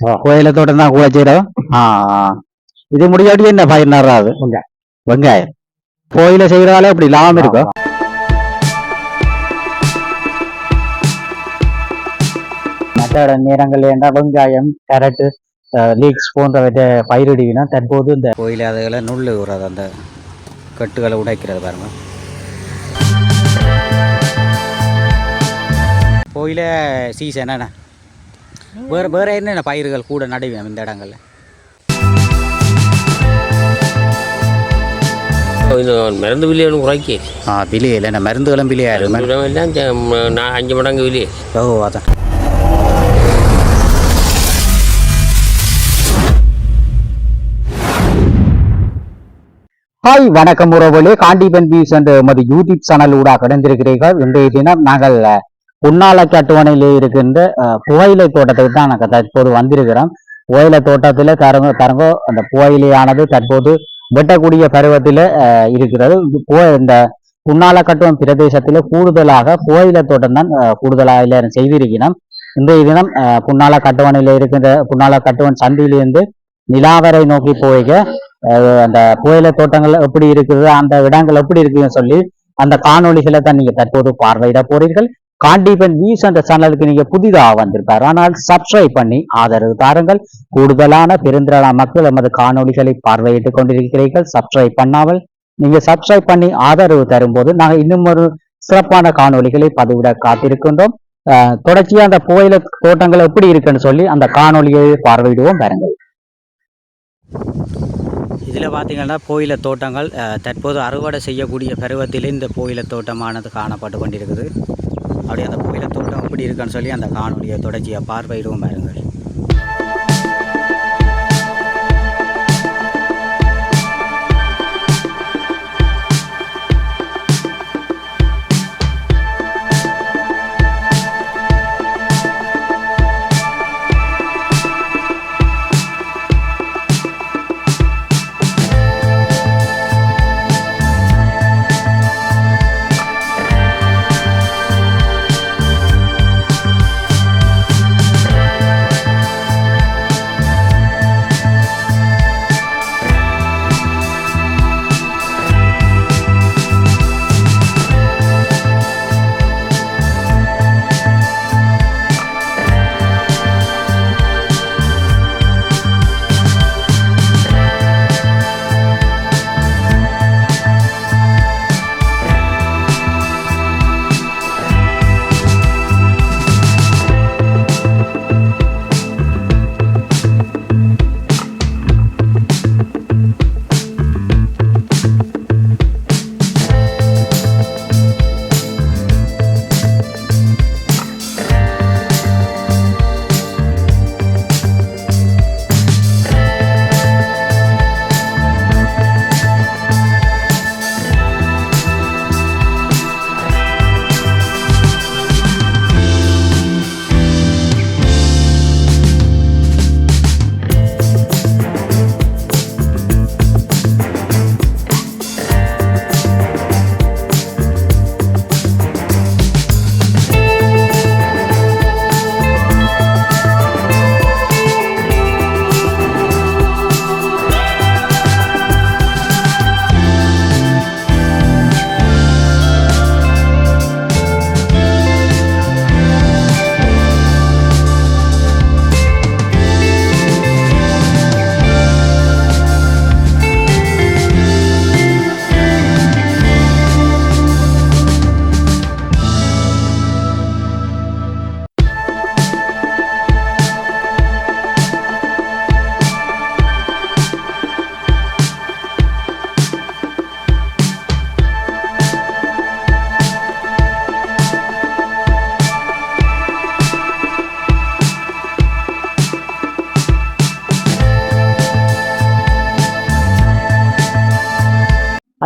கோயில தோட்டம் தான் கூட செய்யறோம். இது முடியாட்டி என்ன பயிர் நடுறாது? வெங்காயம். கோயில செய்யறதால அப்படி லாபம் இருக்கும். மற்ற நேரங்கள் ஏண்டா வெங்காயம், கேரட்டு, லீக்ஸ் போன்றவற்றை பயிரிடுவினா தற்போது இந்த கோயில அதுகளை நுள்ளு விடுறது, அந்த கட்டுகளை உடைக்கிறது பாருங்க. கோயில சீசன் என்ன வேற என்னென்ன பயிர்கள் கூட நடுவேன் இந்த இடங்கள்ல? மருந்து விலையும் குறைக்கி விலையில் என்ன மருந்துகளும் விலையாரு? 5 மடங்கு விலை. அதான். ஹாய், வணக்கம் உறவுகளே. காண்டிபன் வியூஸ் என்ற எமது யூடியூப் சேனல் ஊடாக கடந்திருக்கிறீர்கள். இன்றைய தினம் நாங்கள் புன்னாலக்கு அட்டுவணையிலே இருக்கின்ற புகையிலை தோட்டத்துக்கு தான் நாங்கள் தற்போது வந்திருக்கிறோம். புகையிலை தோட்டத்தில் தரங்கோ அந்த புகையிலையானது தற்போது வெட்டக்கூடிய பருவத்தில் இருக்கிறது. இந்த புன்னாலக்கட்டுவன் பிரதேசத்தில் கூடுதலாக புகையிலை தோட்டம் தான் கூடுதலாக எல்லாரும் செய்திருக்கிறோம். இன்றைய தினம் புன்னாலக்கட்டுவணையில் இருக்கின்ற புன்னாலக்கட்டுவன் சந்தியிலிருந்து நிலாவரை நோக்கி போய்க அந்த புகையிலை தோட்டங்கள் எப்படி இருக்குது, அந்த இடங்கள் எப்படி இருக்குன்னு சொல்லி அந்த காணொலிகளை தான் நீங்க தற்போது பார்வையிட போறீர்கள். காண்டிபன் வியூஸ் என்ற சேனலுக்கு நீங்க புதிதாக வந்திருப்பார், ஆனால் சப்ஸ்கிரைப் பண்ணி ஆதரவு தாருங்கள். கூடுதலான பெருந்திரளான மக்கள் எமது காணொலிகளை பார்வையிட்டுக் கொண்டிருக்கிறீர்கள். சப்ஸ்கிரைப் பண்ணாமல் நீங்க சப்ஸ்கிரைப் பண்ணி ஆதரவு தரும்போது நாங்கள் இன்னும் ஒரு சிறப்பான காணொலிகளை பதிவிட காத்திருக்கின்றோம். தொடர்ச்சியா அந்த புகையிலை தோட்டங்கள் எப்படி இருக்குன்னு சொல்லி அந்த காணொலியை பார்வையிடுவோம் பாருங்கள். இதில் பார்த்தீங்கன்னா புகையிலை தோட்டங்கள் தற்போது அறுவடை செய்யக்கூடிய பருவத்திலே இந்த புகையிலை தோட்டமானது காணப்பட்டு கொண்டிருக்குது. அப்படியே அந்த புகையிலை தோட்டம் எப்படி இருக்குன்னு சொல்லி அந்த காணொலியை தொடர்ச்சியாக பார்வையிடுவோம் பாருங்கள்.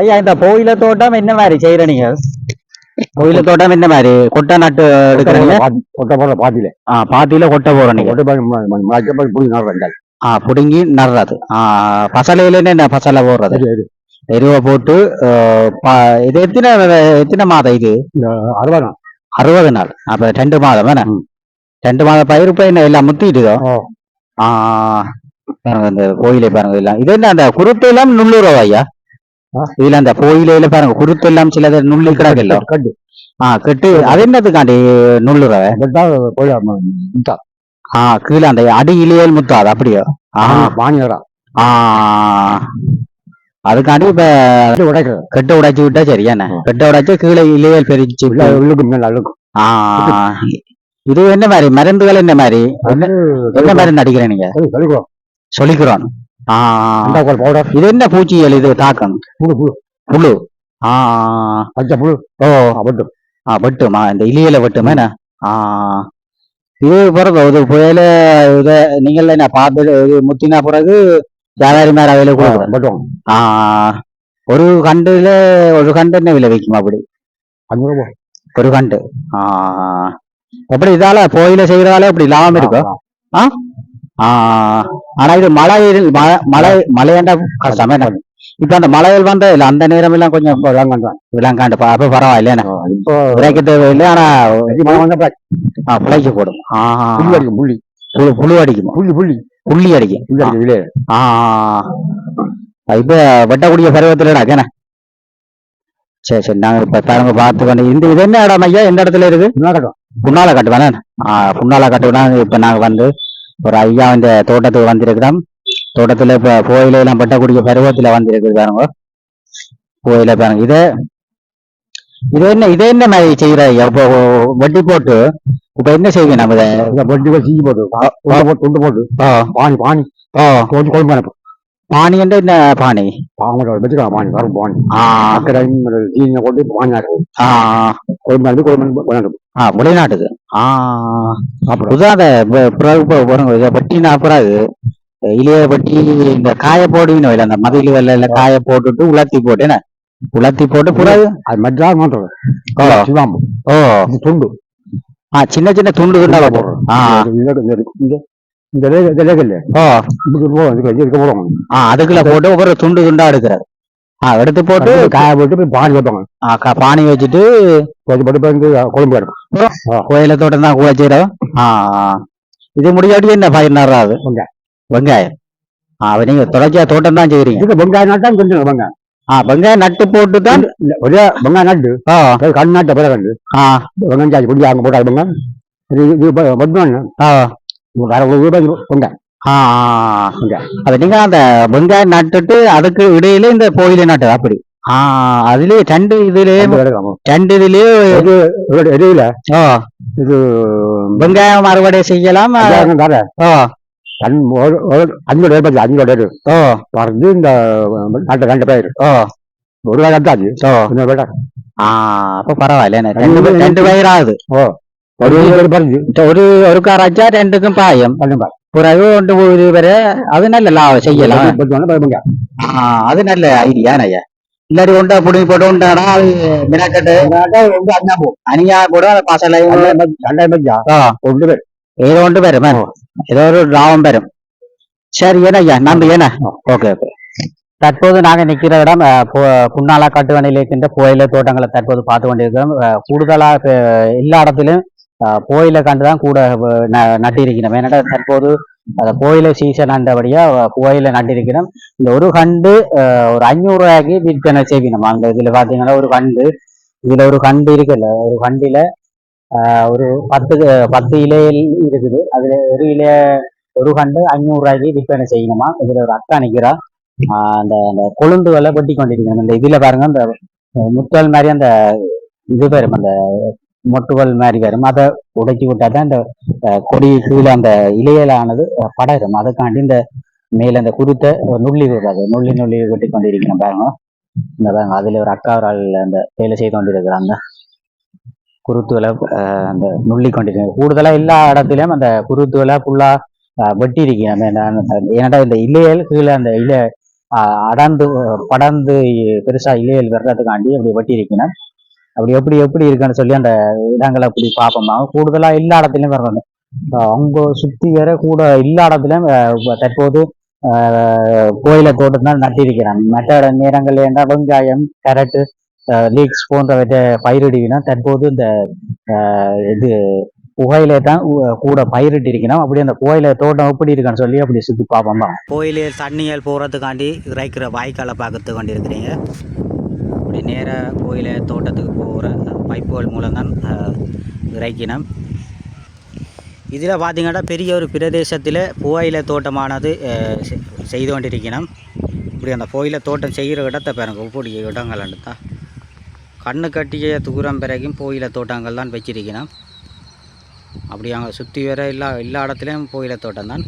ஐயா, இந்த புகையிலை தோட்டம் என்ன மாதிரி செய்யற நீங்க? புகையிலை தோட்டம் என்ன மாதிரி கொட்டை நட்டு எடுக்கிறீங்க? பாத்தியில கொட்டை போறோம் நீங்க? புடுங்கி நடுறது. பசலையில என்ன பசலை போடுறது? எருவை போட்டு இது எத்தனை மாதம் இது? 60 நாள். அப்ப 2 மாதம் வேணா? 2 மாதம் பயிர் இப்ப என்ன எல்லாம் முத்திட்டுதோ? பாருங்க இந்த கோயிலை பாருங்க எல்லாம் இது என்ன அந்த குருத்து எல்லாம் நுண்ணுறவா ஐயா இதுல அந்த கோயிலையில பாருங்க குருத்து எல்லாம் சிலது நுள்ளி கிடக்கல கட்டு கெட்டு அது என்னதுக்காண்டி நுள்ளுறவ கீழே அந்த அடி இலையல் முத்தாது அப்படியோ வாணியரா அதுக்காண்டி இப்ப உடைக்கிறது கெட்ட உடைச்சு விட்டா சரியாண்ணே கெட்ட உடைச்சு கீழே இலையல் பெருச்சு உள்ளுக்கும் மேல அழுக்கும் இது என்ன மாதிரி மருந்துகள் என்ன மாதிரி என்ன மருந்து அடிக்கிறேன் நீங்க சொல்லிக்கிறோம் சொல்லிக்கிறோம் பவுடர் இது என்ன பூச்சிகள் இது தாக்கம் புழு புழு புழு பச்சை புழு ஓ வெட்டும் வெட்டுமா இந்த இலியில வெட்டுமா என்ன இது பிறகு இது புயல இத நீங்கள் என்ன பார்த்து இது முத்தினா பிறகு வியாபாரி மேல விலை கொடுக்குறோம் வெட்டுவோம் ஒரு கண்டுல ஒரு கண்டு என்ன விலை வைக்குமா அப்படி 5 ரூபாய் ஒரு கண்டு எப்படி இதால புயல செய்யறதால இப்படி லாபம் இருக்கும் ஆனா இது மழையாண்டா கஷ்டமே இப்ப அந்த மலைகள் வந்த இல்ல அந்த நேரம் எல்லாம் கொஞ்சம் விலங்காண்டு அப்ப பரவாயில்ல இப்போ விளைக்க தேவையில்லை ஆனா பிழைக்க போடும் புள்ளி புழு அடிக்குமா புள்ளி அடிக்கும் இப்ப வெட்டக்கூடிய பருவத்துல என்ன சரி சரி நாங்க இப்ப பாருங்க பார்த்து பண்ணி இந்த இது என்ன இடம் ஐயா எந்த இடத்துல இருக்கு புண்ணால கட்டுவானே புண்ணால கட்டுவனா இப்ப நாங்க வந்து ஒரு ஐயா இந்த தோட்டத்துக்கு வந்திருக்கிறோம் தோட்டத்துல இப்ப புயல எல்லாம் வெட்டக்கூடிய பருவத்துல வந்திருக்கு பாருங்க புயல பாருங்க இது என்ன மாதிரி செய்யற இப்போ வட்டி போட்டு இப்ப என்ன செய்வீங்க நம்ம வட்டி செஞ்சு போட்டு துண்டு போட்டு பானி பானி கொஞ்சம் குழம்பு பானி என்ற என்ன பானி வச்சுக்கலாம் பானி வரும் பானி அக்கறை போட்டு பானி குழம்பு வெளிநாட்டுக்கு அப்புறம் வெட்டினா பிறகு இலைய வெட்டி இந்த காய போடுவீங்க இல்லை அந்த மதில் வெள்ளையில காய போட்டுட்டு உலர்த்தி போட்டு என்ன உலர்த்தி போட்டு பிறகு அது மெட்ராஸ் மாட்டோம் சிவாம்பு துண்டு சின்ன சின்ன துண்டு துண்டா போடுறோம் அதுக்குள்ள போட்டு ஒவ்வொரு துண்டு துண்டா எடுக்கிறாரு எடுத்து போட்டு காய போட்டு பானி வைப்பாங்க பானி வச்சுட்டு குழம்பு கோயில தோட்டம் தான் குழைச்சிடும் இது முடியாட்டி என்ன பயிர்னாராது வெங்காயம் நீங்க தொடர்ச்சியா தோட்டம் தான் செய்யறீங்க வெங்காயம் நட்டான் கொஞ்சம் வெங்காயம் வெங்காயம் நட்டு போட்டு தான் ஒரே வெங்காயம் நட்டு கண் நாட்ட பிறகு கண்டு வெங்காயம் சாச்சி பிடிச்சி அங்க போட்டா வெங்காயம் வேற வெங்காயம் அது நீங்க அந்த வெங்காயம் நட்டுட்டு அதுக்கு இடையில இந்த கோயில நட்டு அப்படி அதுலயே ரெண்டு இதுலயே இடையில இது வெங்காயம் அறுவடை செய்யலாம் அஞ்சோட பறந்து இந்த ரெண்டு பேர் ஒரு வேலை நட்டாச்சு அப்ப பரவாயில்ல ரெண்டு பயிர் ஆகுது ஒரு காராச்சா ரெண்டுக்கும் பாயம் பிறகு ஒன்று வர அது நல்ல லாபம் செய்யலாம் அது நல்ல ஐடியா இல்லாடி ஒன்றா புடிங்கி போட்டு உண்டானா அது மினக்கட்டு அணியா கூட பசலை ஏதோ ஒன்று வரும் ஏதோ ஒரு லாபம் வரும் சரி ஏன்னா நம்பி ஏன்னா ஓகே ஓகே தற்போது நாங்க நிக்கிற இடம் புன்னாலா காட்டுவனையில் இருக்கின்ற புயல தோட்டங்களை தற்போது பார்த்து கொண்டிருக்கிறோம் கூடுதலா எல்லா இடத்திலும் புயல கண்டுதான் கூட நட்டிருக்கிறோம் ஏன்னா தற்போது புயல சீசன் அண்டபடியா புயல நட்டிருக்கிறோம் இந்த ஒரு கண்டு ஒரு 500 ரூபாய்க்கு விற்பனை செய்யணும் அந்த இதுல பாத்தீங்கன்னா ஒரு கண்டு இருக்குல்ல ஒரு கண்டில ஒரு 10 இலையில் இருக்குது அதுல ஒரு கண்டு 500 ரூபாய்க்கு விற்பனை செய்யணுமா இதுல ஒரு அக்கா நிக்கிறா அந்த கொழுந்துகளை வெட்டி கொண்டிருக்கணும் இந்த இதுல பாருங்க அந்த முத்தல் மாதிரி அந்த இது வரும் அந்த மொட்டுகள் மாதிரி வரும் அதை உடைச்சி விட்டாதான் இந்த கொடி கீழே அந்த இலையிலானது படரும் அதுக்காண்டி இந்த மேல அந்த குருத்தை நுள்ளி விடுறாது நுள்ளி வெட்டி கொண்டிருக்கணும் பாருங்க இந்த பாருங்க அதுல ஒரு அக்கா ஒரு ஆள் அந்த வேலை செய்து கொண்டிருக்கிறாங்க குருத்துகளை அந்த நுள்ளி கொண்டிருக்க கூடுதலா எல்லா இடத்துலயும் அந்த குருத்துகளை ஃபுல்லா வெட்டி இருக்கணும் ஏன்னா இந்த இலையல் கீழே அந்த படர்ந்து பெருசா இலையல் வர்றதுக்காண்டி அப்படி வெட்டி இருக்கணும் அப்படி எப்படி இருக்குன்னு சொல்லி அந்த இடங்களை அப்படி பார்ப்போமா கூடுதலா எல்லா இடத்துலயும் வர்றாங்க அவங்க சுத்தி வேற கூட எல்லா இடத்துலயும் தற்போது கோயில தோட்டத்தினால் நட்டிருக்கிறாங்க மற்ற நேரங்கள்ல என்ன வெங்காயம் கேரட்டு லீக்ஸ் போன்றவற்றை பயிரிடுவினா தற்போது இந்த இது புகையிலே தான் கூட பயிரிட்டு இருக்கணும். அப்படி அந்த புகையில தோட்டம் எப்படி இருக்கான்னு சொல்லி அப்படி சுற்றி பார்ப்போம். கோயிலே தண்ணியல் போகிறதுக்காண்டி இறைக்கிற வாய்க்காலை பார்க்கறதுக்கு வேண்டி இருக்கிறீங்க. அப்படி நேராக கோயிலை தோட்டத்துக்கு போகிற பைப்புகள் மூலம்தான் இறைக்கினோம். இதில் பார்த்திங்கன்னா பெரிய ஒரு பிரதேசத்தில் புகையிலை தோட்டமானது செய்து கொண்டிருக்கணும். இப்படி அந்த புகையிலை தோட்டம் செய்கிற இடத்தை பாருங்க, இப்படி இடங்கள் தான் கண்ணு கட்டிய தூரம் பிறகும் புகையிலை தோட்டங்கள் தான் வச்சிருக்கணும். அப்படி அங்கே சுற்றி வர எல்லா இடத்துலையும் புகையிலை தோட்டம் தான்.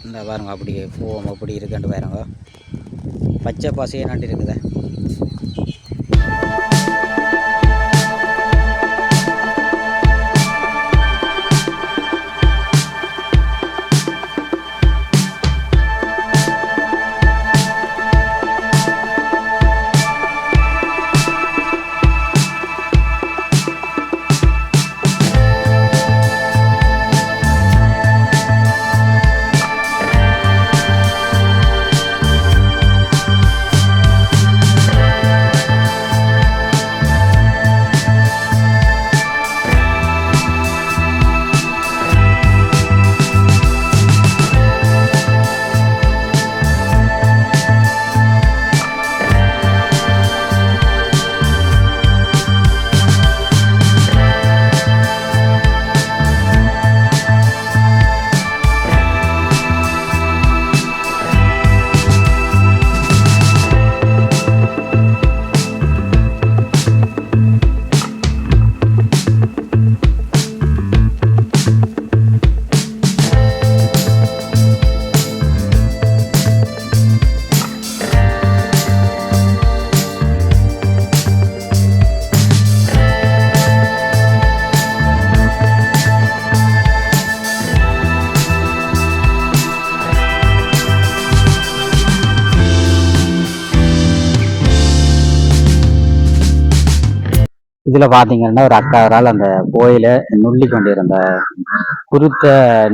இந்த பாருங்க அப்படி பூவம் அப்படி இருக்குன்னு பாருங்க, பச்சை பசையை நட்டு இருக்குது. இதுல பாத்தீங்கன்னா ஒரு அக்காவரால் அந்த கோயில நுள்ளி கொண்டிருந்த குருத்த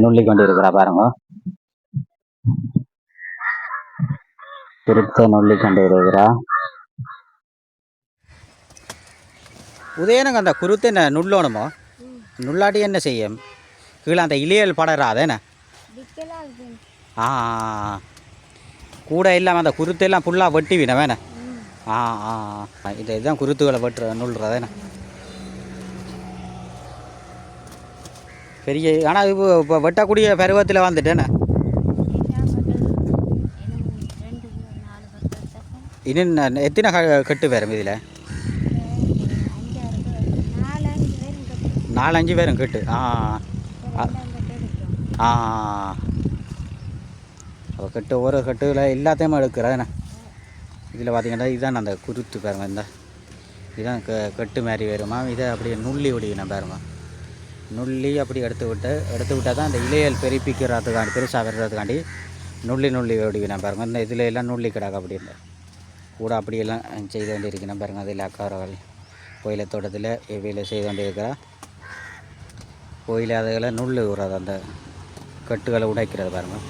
நுள்ளி கொண்டிருக்கிறா பாருங்க, குருத்த நுள்ளி கொண்டிருக்கிறா. உதயனுக்கு அந்த குருத்தை என்ன நுள்ளோணுமோ, நுள்ளாட்டி என்ன செய்யும் கீழே அந்த இலையல் படராதேண்ணே. கூட இல்லாமல் அந்த குருத்தையெல்லாம் ஃபுல்லாக வெட்டி வின வேணே. இதுதான் குருத்துகளை வெட்டுற நுள்றதேண்ணே. பெரிய ஆனால் இப்போ வெட்டக்கூடிய பருவத்தில் வந்துட்டேண்ணே. இன்னும் எத்தனை கட்டு வரும் இதில்? 4-5 பேரும் கட்டு. கட்டு ஒரு கட்டுல எல்லாத்தையும் எடுக்கிறேண்ணே. இதில் பார்த்தீங்கன்னா இதுதான் அந்த குருத்து பாருங்க, இந்த இதுதான் கட்டு மாதிரி வருமா. இதை அப்படியே நுள்ளி ஒடிக்கணும் பாருங்க, நுள்ளி அப்படி எடுத்து விட்டால் தான் அந்த இலையல் பெருப்பிக்கிறதுக்காண்டி பெருசாக வர்றதுக்காண்டி நுள்ளி ஒடிக்கணும் பாருங்க. இந்த இதில் எல்லாம் நுள்ளி கிடக்கு அப்படின்னு கூட அப்படியெல்லாம் செய்து கொண்டு இருக்கணும் பாருங்கள். அதில் அக்காரவர்கள் கோயிலை தோட்டத்தில் எவ்வியில் செய்து கொண்டு இருக்கிறா. கோயிலை அதுகளை நுள்ளு விடுறது, அந்த கட்டுகளை உடைக்கிறது பாருங்கள்.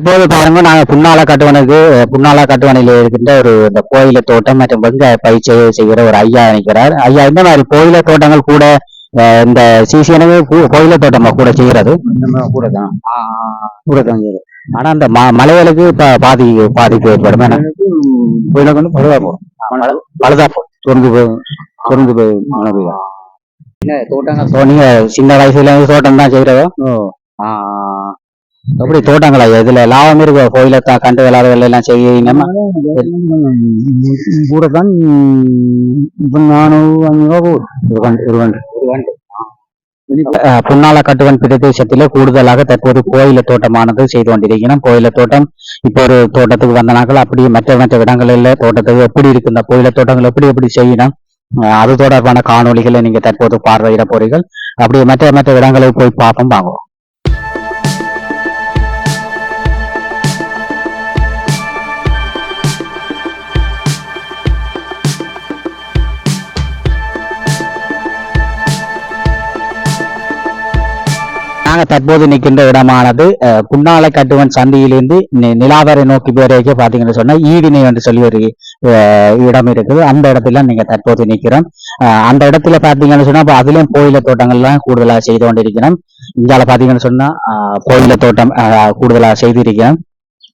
தற்போது பாருங்க, நாங்கள் புன்னால கட்டுவணையில் இருக்கின்ற ஒரு இந்த கோயில தோட்டம் மற்றும் வெங்காய பயிற்சியை செய்கிற ஒரு ஐயா நிற்கிறார். ஐயா, இந்த மாதிரி கோயில தோட்டங்கள் கூட இந்த சீசனவே கோயில தோட்டமா கூட செய்யறது கூட தான் செய்யுது. ஆனா அந்த மலைகளுக்கு இப்ப பாதிப்பு ஏற்படும். கோயிலுக்கு வந்து பழுதா சொருந்து போய் மழை பெய்யும். தோட்டங்கள் நீங்க சின்ன வயசுல தோட்டம் தான் செய்யறதோ? எப்படி தோட்டங்களா இதுல லாபம் இருக்கு? கோயில கண்டு விளையாடுகள் எல்லாம் செய்யணும் கூட தான். 400-500 புன்னால கட்டுவன் பிரதேசத்திலே கூடுதலாக தற்போது கோயில தோட்டமானது செய்து கொண்டிருக்கணும். கோயில தோட்டம் இப்போ ஒரு தோட்டத்துக்கு வந்த நாட்கள் அப்படி மற்ற இடங்களில் தோட்டத்துக்கு எப்படி இருக்கு, இந்த கோயில தோட்டங்கள் எப்படி செய்யணும், அது தொடர்பான காணொலிகளை நீங்க தற்போது பார்வையிட போறீர்கள். அப்படியே மற்ற இடங்களுக்கு போய் பார்ப்போம் வாங்குவோம். நாங்க தற்போது நிற்கின்ற இடமானது குன்னாலை கட்டுவன் சந்தியிலிருந்து நிலாவரை நோக்கி போறதுக்கு பாத்தீங்கன்னு சொன்னா ஈவினை என்று சொல்லி ஒரு இடம் இருக்குது. அந்த இடத்துல நீங்க தற்போது நிக்கிறோம். அந்த இடத்துல பாத்தீங்கன்னு சொன்னா இப்ப அதுலயும் கோயில தோட்டங்கள்லாம் கூடுதலா செய்து கொண்டிருக்கிறோம். இங்கால பாத்தீங்கன்னு சொன்னா கோயில தோட்டம் கூடுதலா செய்திருக்கிறோம்.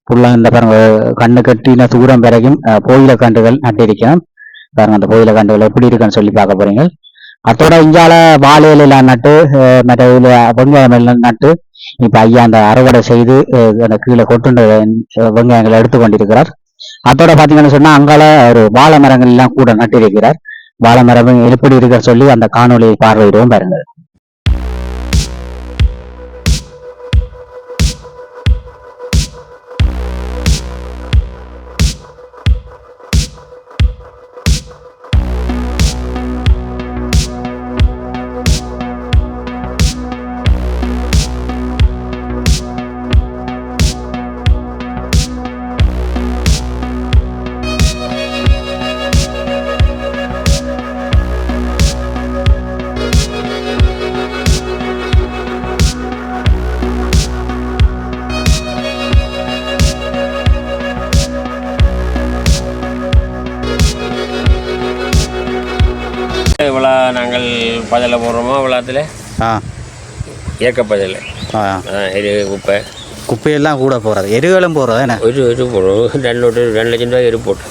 ஃபுல்லா இந்த பாருங்க கண்ணு கட்டின தூரம் வரைக்கும் கோயில கன்றுகள் நட்டிருக்கிறோம். பாருங்க அந்த கோயில கன்றுகள் எப்படி இருக்குன்னு சொல்லி பார்க்க போறீங்க. அதோட இங்கால வாழையில எல்லாம் நட்டு மற்ற வெங்காயம் எல்லாம் நட்டு இப்ப ஐயா அந்த அறுவடை செய்து அந்த கீழே கொட்டுண்ட வெங்காயங்களை எடுத்து கொண்டிருக்கிறார். அதோட பாத்தீங்கன்னு சொன்னா அங்கால ஒரு வாழை மரங்கள் எல்லாம் கூட நட்டிருக்கிறார். வாழை மரம் எப்படி இருக்க சொல்லி அந்த காணொலியை பார்வையிடுவோம் பாருங்க. இவ்வளோ நாங்கள் பதில் போடுறோமோ இவ்வளோத்துல இயக்க பதில் எரு குப்பையெல்லாம் கூட போகிறது, எருகளும் போகிறது என்ன எரு போடுறோம். 2 லட்சம் ரூபாய் எரு போட்டு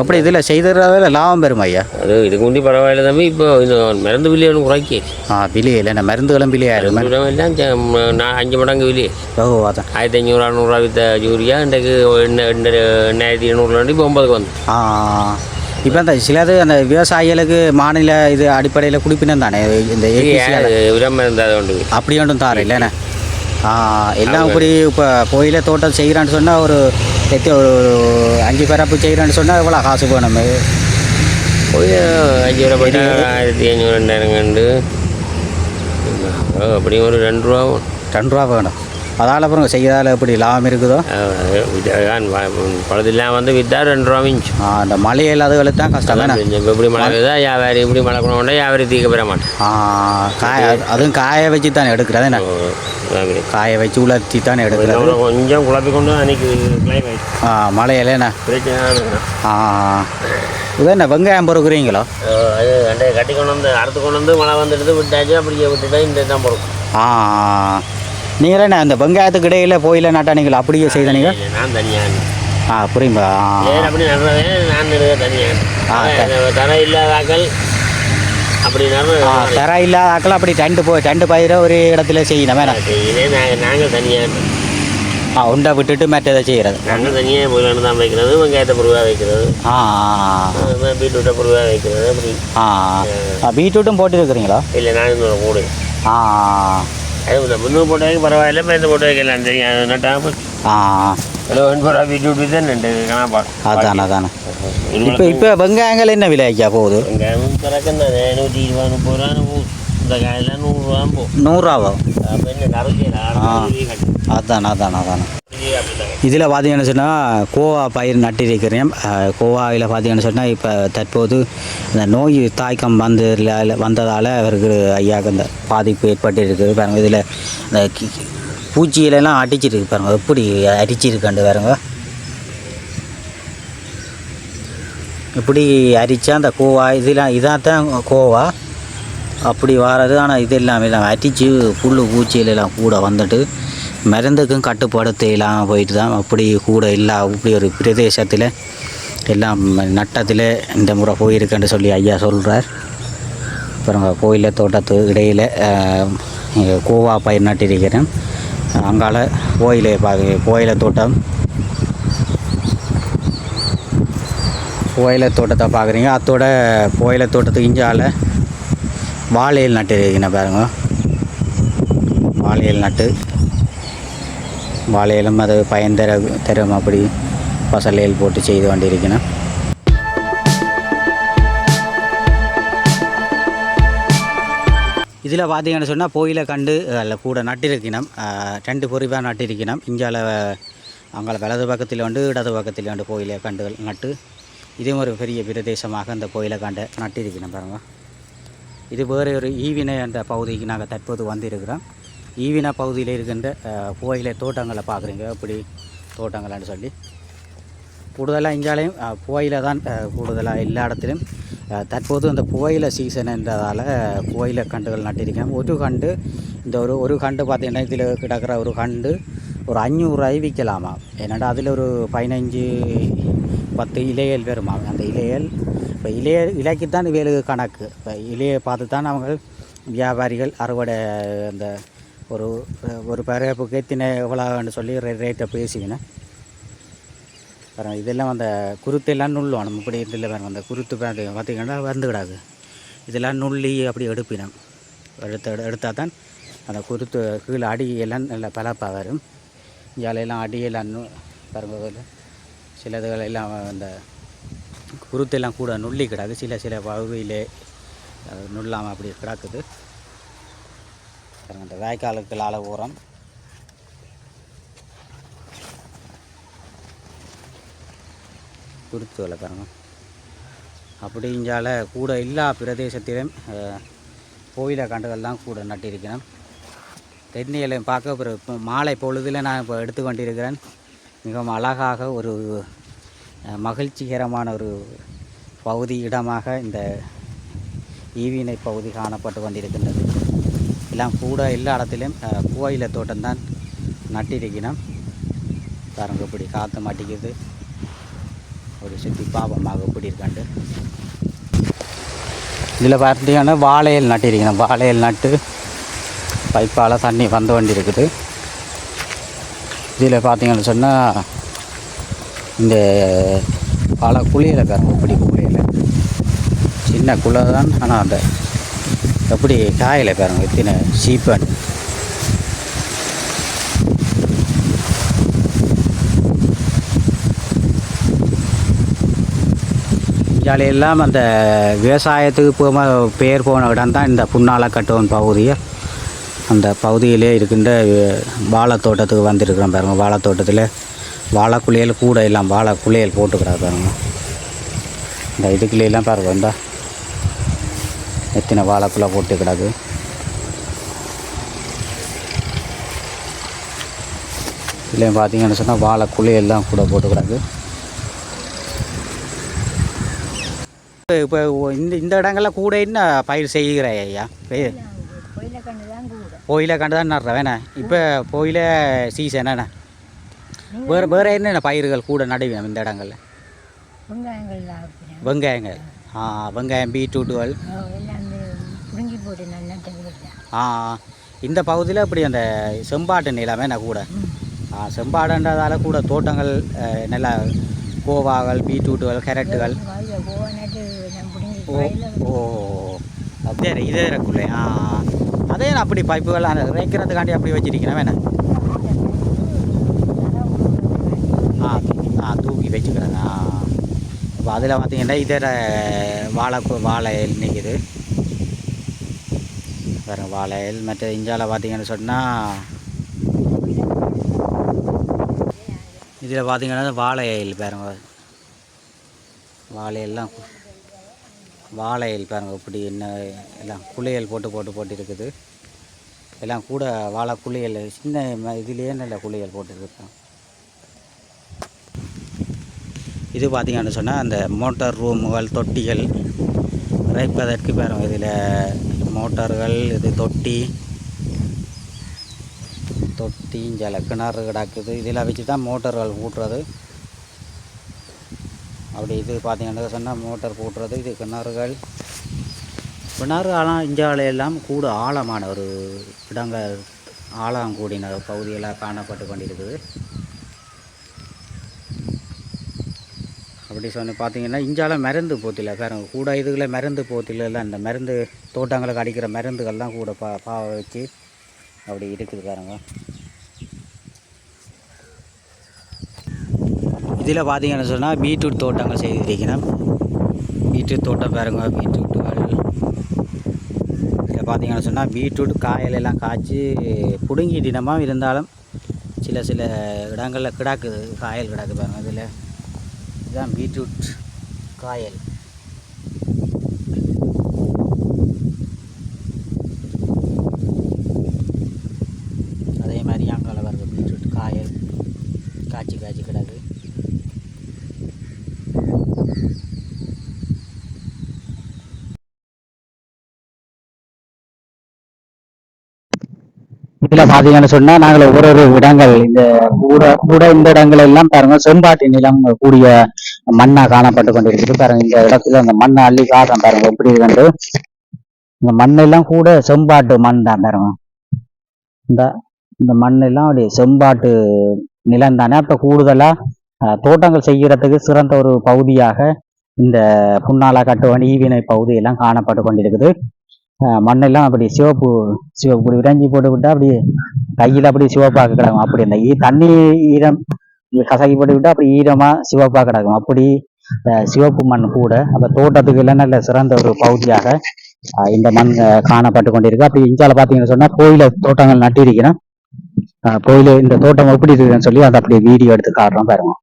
அப்படி இதில் செய்ததில் லாபம் பெறும் ஐயா. அது இதுக்கு முந்தி பரவாயில்ல தம்பி. இப்போ இந்த மருந்து விலையை குறைக்கி விலையில் என்ன மருந்துகளும் விலையாயிரும் எல்லாம் 5 மடங்கு விலையே. அதான் 1500 600 வித்த யூரியா இன்றைக்கு 2700 இப்போ 9க்கு வந்து. இப்போ அந்த சிலது அந்த விவசாயிகளுக்கு மாநில இது அடிப்படையில் குடிப்பினம் தானே இந்த விரம இருந்தால் உண்டு. அப்படி ஒன்றும் தார இல்லைண்ணே. எல்லாம் இப்படி இப்போ கோயிலை தோட்டம் செய்கிறான்னு சொன்னால் ஒரு 5 பேரப்பு செய்கிறான்னு சொன்னால் எவ்வளோ காசு வேணும்? போய் 5 ரூபா போயிட்டு 1500 2000 கண்டு அப்படி ஒரு 2 ரூபா 2 ரூபா வேணும். அதால் அப்புறம் செய்யறதால எப்படி லாபம் இருக்குதோ? பழதெல்லாம் வந்து விற்றா 2 ரூபா மிஞ்சி. அந்த மழை இல்லாதவங்களுக்கு தான் கஷ்டம் தானே. இப்போ இப்படி மழை பெய்யுதா வியாபாரி இப்படி மழை கொண்டா வியாபாரி தீக்க பெற மாட்டேன். அதுவும் காய வச்சு தானே எடுக்கிறது என்ன? காய வச்சு உலர்த்தி தானே எடுக்கிறது. கொஞ்சம் குழப்பி கொண்டு அன்னைக்கு மழையில என்ன பிரச்சனை. இது என்ன வெங்காயம் பொறுக்குறீங்களோ? அது ரெண்டே கட்டி கொண்டு வந்து அறுத்து கொண்டு வந்து மழை வந்துடுது விட்டாச்சு. அப்படியே விட்டுட்டா இந்த தான் பொறுக்கும். நீங்கள் என்ன அந்த வெங்காயத்துக்கு இடையில் போயில நட்டானீங்களா? அப்படியே செய்தனீங்க? நான் தனியாக புரியும்பா. அப்படி நடுறதே நான் தனியாக தர இல்லாதாக்கள் அப்படி தர இல்லாதாக்கள் அப்படி 2 பயிரை ஒரு இடத்துல செய்யணும் வேணாம். நாங்கள் தனியாக உண்டை விட்டுட்டு மற்றதை செய்கிறது. நாங்கள் தனியாக பொருளானு தான் வைக்கிறது. வெங்காயத்தை பொருளாக வைக்கிறது, பீட்ரூட்டை பொருளாக வைக்கிறது. அப்படி பீட்ரூட்டும் போட்டு இருக்கிறீங்களா? இல்லை நான் இன்னொரு கூடு அது முன்னூறு போட்டு வைக்க பரவாயில்ல. இப்போ இந்த போட்டு வைக்கலாம் தெரியும் நட்டாமல் பீட்ரூட் தான் காணப்பா. அதானே இப்போ வெங்காயங்கள் என்ன விலை ஐயா போகுது? வெங்காயம் கிடக்கும் தானே 120 30 ரூபா. இந்த காயெல்லாம் 100 ரூபா போகும். 100 ரூபாவோ? அப்போ என்ன அதானே இதில் பார்த்தீங்கன்னு சொன்னால் கோவா பயிர் நட்டிருக்கிறேன். கோவாவில் பார்த்தீங்கன்னு சொன்னால் இப்போ தற்போது இந்த நோய் தாய்க்கம் வந்ததால் அவருக்கு ஐயாவுக்கு அந்த பாதிப்பு ஏற்பட்டு இருக்குது பாருங்கள். இதில் இந்த பூச்சியிலெல்லாம் அடிச்சிருக்கு பாருங்கள், எப்படி அரிச்சிருக்காண்டு பாருங்க. இப்படி அரித்தா அந்த கோவா இதான் தான் கோவா அப்படி வர்றது. ஆனால் இது எல்லாமே அரிச்சு புல் பூச்சியிலெல்லாம் கூட வந்துட்டு மருந்துக்கும் கட்டுப்படுத்தலாம் போயிட்டு தான் அப்படி கூட இல்லை. அப்படி ஒரு பிரதேசத்தில் எல்லாம் நட்டத்தில் இந்த முறை போயிருக்குன்னு சொல்லி ஐயா சொல்கிறார். அப்புறம் கோயிலை தோட்டத்து இடையில் கோவா பயிர் நட்டிருக்கிறேன். அங்கால கோயிலை தோட்டத்தை பார்க்குறீங்க. அதோட கோயிலை தோட்டத்துக்கு இஞ்சால வாழையில் நட்டிருக்கேன் பாருங்க. வாழையில் நட்டு வாழையிலும் அது பயன் தரும் அப்படி பசலையில் போட்டு செய்து கொண்டிருக்கணும். இதில் பார்த்தீங்கன்னு சொன்னால் கோயிலை கண்டு அதில் கூட நட்டிருக்கணும். 2 பொறிவாக நட்டிருக்கணும். இஞ்சால அங்கே வலது பக்கத்தில் இடது பக்கத்தில் கோயிலை கண்டுகள் நட்டு இதுவும் ஒரு பெரிய பிரதேசமாக அந்த கோயிலை கண்டு நட்டிருக்கணும் பாருங்கள். இது வேறு ஒரு ஈவினை என்ற பகுதிக்கு நாங்கள் தற்போது வந்திருக்கிறோம். ஈவினா பகுதியில் இருக்கின்ற புகையிலை தோட்டங்களை பார்க்குறீங்க. எப்படி தோட்டங்கள்னு சொல்லி கூடுதலாக இங்காலையும் புகையில தான் கூடுதலாக எல்லா இடத்துலையும். தற்போது அந்த புகையிலை சீசன் என்றதால் புகையிலை கண்டுகள் நட்டிருக்கேன். ஒரு கண்டு இந்த ஒரு கண்டு பார்த்திங்கன்னா இதில் கிடக்கிற ஒரு கண்டு ஒரு 500 ரூபாய் விற்கலாமா. ஏன்னாடா அதில் ஒரு 15-10 இலையல் வருமா. அந்த இலையல் இப்போ இலைக்குத்தான் இவைகளுக்கு கணக்கு. இப்போ இலையை பார்த்து தான் அவங்க வியாபாரிகள் அறுவடை அந்த ஒரு பரப்புக்கு எத்தனை எவ்வளோன்னு சொல்லி ரேட்டை பேசிக்கினேன். இதெல்லாம் அந்த குருத்தெல்லாம் நுள்ளுவோம். நம்ம இப்படி இதில் வேணும் அந்த குருத்து பார்த்திங்கன்னா வந்து கிடாது. இதெல்லாம் நுள்ளி அப்படி எடுப்பினோம். எடுத்தால் தான் அந்த குருத்து கீழே அடியெல்லாம் நல்லா பலப்பாக வரும். இலையெல்லாம் அடியெல்லாம் பாருங்க சிலதுகள் எல்லாம் அந்த குருத்தெல்லாம் கூட நுள்ளி கிடாது. சில பகுதியிலே நுள்ளாமல் அப்படி கிடக்குது. அந்த வாய்க்காலுக்களால் ஓரம் குருத்துகளை பாருங்க. அப்படி இங்கால கூட எல்லா பிரதேசத்திலும் கோயிலை கண்டுகள் தான் கூட நட்டிருக்கிறேன். தென்னையிலையும் பார்க்க மாலை பொழுதில் நான் இப்போ எடுத்து கொண்டிருக்கிறேன். மிகவும் அழகாக ஒரு மகிழ்ச்சிகரமான ஒரு பகுதி இடமாக இந்த ஈவினை பகுதி காணப்பட்டு கொண்டிருக்கின்றது. எல்லாம் கூட எல்லா இடத்துலையும் புகையிலை தோட்டம்தான் நட்டிருக்கிறோம். பாருங்க இப்படி காற்று மாட்டிக்குது. ஒரு சுற்றி பாபமாக இப்படி இருக்காண்டு. இதில் பார்த்தீங்கன்னா வாழையில் நட்டிருக்கணும். வாழையில் நட்டு பைப்பால் தண்ணி வந்து கொண்டு இருக்குது. இதில் பார்த்தீங்கன்னு சொன்னால் இந்த பல குளியலை பாருங்க. இப்படி குளியலை சின்ன குளை தான். ஆனால் அந்த எப்படி காயலை பாருங்க. இத்தனை சீப்பன் எல்லாம் அந்த விவசாயத்துக்கு பேர் போன இடம் தான் இந்த புன்னாலக்கட்டுவன் பகுதியை. அந்த பகுதியிலே இருக்கின்ற வாழைத்தோட்டத்துக்கு வந்திருக்கிறோம் பாருங்க. வாழைத்தோட்டத்தில் வாழைக்குளியல் கூட எல்லாம் வாழைக்குளியல் போட்டுக்கிறாரு பாருங்க. இந்த இதுக்குள்ளெல்லாம் பாருங்க இந்த எத்தனை வாழைக்குள்ளே போட்டுக்கிறாரு. இதுலேயும் பார்த்தீங்கன்னு சொன்னால் வாழைக்குளியெல்லாம் கூட போட்டுக்கிறாரு. இப்போ இந்த இடங்கள்ல கூட என்ன பயிர் செய்கிற ஐயா? கோயிலை கண்டு தான் நடுற வேணா. இப்போ கோயில சீசன் என்ன வேறு என்னென்ன பயிர்கள் கூட நடுவேன் இந்த இடங்கள்ல? வெங்காயங்கள். வெங்காயம், பீட்ரூட்டுகள். இந்த பகுதியில் இப்படி அந்த செம்பாட்டு நிலமே நான் கூட செம்பாடுன்றதால கூட தோட்டங்கள் நல்லா கோவாகள், பீட்ரூட்டுகள், கேரட்டுகள். அப்படியே இதே இருக்குள்ளே. அதே நான் அப்படி பைப்புகள் அந்த வைக்கிறதுக்காண்டி அப்படி வச்சுருக்கிறேன் வேணா. தூக்கி வச்சுக்கிறேன். இப்போ அதில் பார்த்தீங்கன்னா இதர வாழை நிற்கிது வேறு வாழையில். மற்ற இஞ்சால பார்த்தீங்கன்னு சொன்னால் இதில் பார்த்தீங்கன்னா வாழையில் பாருங்க. வாழையில் பாருங்க இப்படி என்ன எல்லாம் குளியல் போட்டு இருக்குது. எல்லாம் கூட வாழை குளியல் சின்ன இதுலேயே நல்ல குளியல் போட்டுருக்கோம். இது பார்த்திங்கன்னு சொன்னால் அந்த மோட்டார் ரூமுகள், தொட்டிகள் வைப்பதற்கு பாருங்க. இதில் மோட்டார்கள், இது தொட்டி இங்கே கிணறு கிடக்குது. இதில் வச்சு தான் மோட்டார்கள் கூட்டுறது. அப்படி இது பார்த்திங்கன்னா சொன்னால் மோட்டார் கூட்டுறது. இது கிணறு ஆனால் இந்தியாவிலெல்லாம் கூட ஆழமான ஒரு இடங்கள் ஆழம் கூடின பகுதியெல்லாம் காணப்பட்டு கொண்டிருக்குது. அப்படி சொன்ன பார்த்திங்கன்னா இந்தியாவில் மருந்து போத்தில பாருங்க. கூட இதுகளில் மருந்து போத்திலாம் இந்த மருந்து தோட்டங்களுக்கு அடிக்கிற மருந்துகள்லாம் கூட பாவ வச்சு அப்படி இருக்குது பாருங்க. இதில் பார்த்தீங்கன்னு சொன்னால் பீட்ரூட் தோட்டங்கள் செய்திருக்கணும். பீட்ரூட் தோட்டம் பாருங்க. பீட்ரூட்டுகள் இதில் பார்த்தீங்கன்னு சொன்னால் பீட்ரூட் காயலெல்லாம் காய்ச்சி பிடுங்கி தினமாக இருந்தாலும் சில இடங்களில் கிடக்குது, காயல் கிடக்கு பாருங்கள். இதில் இதுதான் பீட்ரூட் காயல். காய்ச்சி காய்ச்சி கிடக்கு. இதுல பாத்தீங்கன்னு சொன்னா நாங்கள் ஒவ்வொரு இடங்கள் இந்த கூட கூட இந்த இடங்கள் எல்லாம் பாருங்க செம்பாட்டு நிலம் கூடிய மண்ணா காணப்பட்டு கொண்டிருக்குது. பாருங்க இந்த இடத்துல அந்த மண்ணை அள்ளி காட்டுறோம் பாருங்க எப்படி இருக்கு. இந்த மண்ணெல்லாம் கூட செம்பாட்டு மண் தான் பாருங்க. இந்த இந்த மண்ணெல்லாம் அப்படியே செம்பாட்டு நிலம் தானே. அப்ப கூடுதலா தோட்டங்கள் செய்யறதுக்கு சிறந்த ஒரு பகுதியாக இந்த புன்னாலா கட்டுவன் ஈவினை பகுதியெல்லாம் காணப்பட்டு கொண்டிருக்குது. மண்ணெல்லாம் அப்படி சிவப்பு சிவப்பு விரைஞ்சி போட்டு விட்டா அப்படி கையில் அப்படி சிவப்பாக கிடக்கும். அப்படி அந்த தண்ணி ஈரம் கசக்கி போட்டு விட்டா அப்படி ஈரமா சிவப்பாக கிடக்கும். அப்படி சிவப்பு மண் கூட அப்ப தோட்டத்துக்கு எல்லாம் நல்ல சிறந்த ஒரு பகுதியாக இந்த மண் காணப்பட்டு கொண்டிருக்கு. அப்படி இந்தியால பாத்தீங்கன்னு சொன்னா கோயில தோட்டங்கள் நட்டி இருக்கிறோம். கோயில இந்த தோட்டம் எப்படி இருக்குன்னு சொல்லி அதை அப்படியே வீடியோ எடுத்து காட்டுறோம் பாருங்க.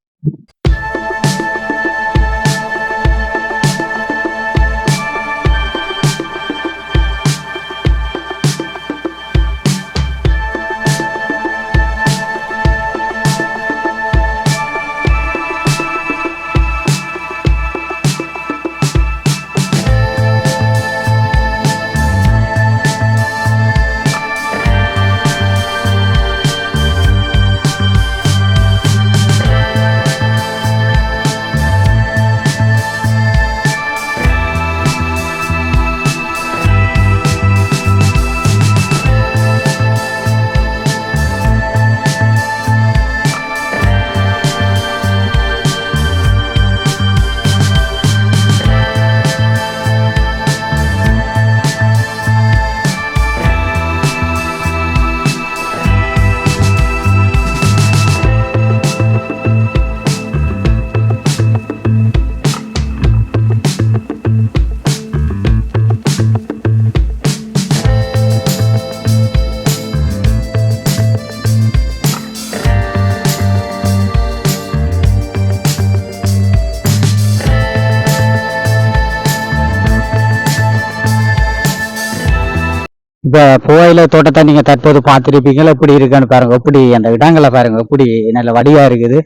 இப்ப புகையில தோட்டத்தை நீங்க தற்போது பார்த்திருப்பீங்களா, எப்படி இருக்குன்னு பாருங்க. எப்படி அந்த இடங்களை பாருங்க, எப்படி நல்ல வடிவா இருக்குது.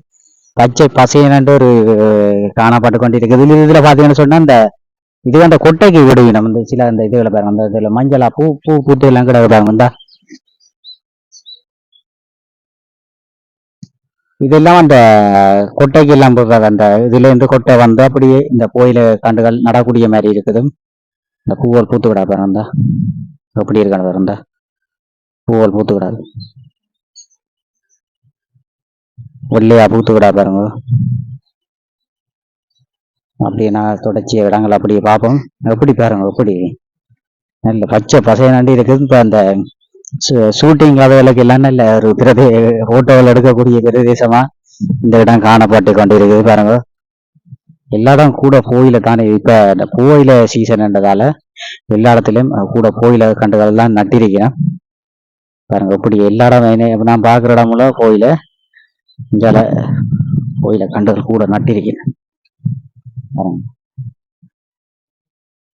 பச்சை பசையனன்று ஒரு காணப்பட்டு கொண்டிருக்குது. இதுல பாத்தீங்கன்னு சொன்னா இந்த இது அந்த கொட்டைக்கு விடுவி நம்ம இந்த சில அந்த இதுகளை பாருங்க. அந்த இதுல மஞ்சளா பூ பூ பூத்து எல்லாம் கிடக்கு பாருங்க. இந்த இதெல்லாம் அந்த கொட்டைக்கு எல்லாம் போடுறது. அந்த இதுல இருந்து கொட்டை வந்து அப்படியே இந்த கோயில கண்டுகள் நடக்கூடிய மாதிரி இருக்குது. இந்த பூவல் பூத்து விடா பாருங்க. எப்படி இருக்கான பாருங்க. பூவல் பூத்து விடாது, வெள்ளையா பூத்து விடா பாருங்க. அப்படியே நான் தொடர்ச்சி இடங்கள் அப்படியே பார்ப்போம். எப்படி பாருங்க, எப்படி நல்ல பச்சை பசையனாண்டி இருக்குது. இப்போ அந்த ஷூட்டிங் கதைகளுக்கு எல்லாம் நல்ல ஒரு போட்டோவில் எடுக்கக்கூடிய பிரதேசமா இந்த இடம் காணப்பட்டு கொண்டிருக்குது பாருங்க. எல்லா இடம் கூட கோயில தானே. இப்ப இந்த கோயில சீசன்ன்றதால எல்லா இடத்துலயும் கூட கோயில கண்டுகள் எல்லாம் நட்டிருக்கிறேன் பாருங்க. இப்படி எல்லா இடம் நான் பாக்குற இடமுல கோயில இஞ்சால கோயில கண்டுகள் கூட நட்டிருக்கிறேன் பாருங்க.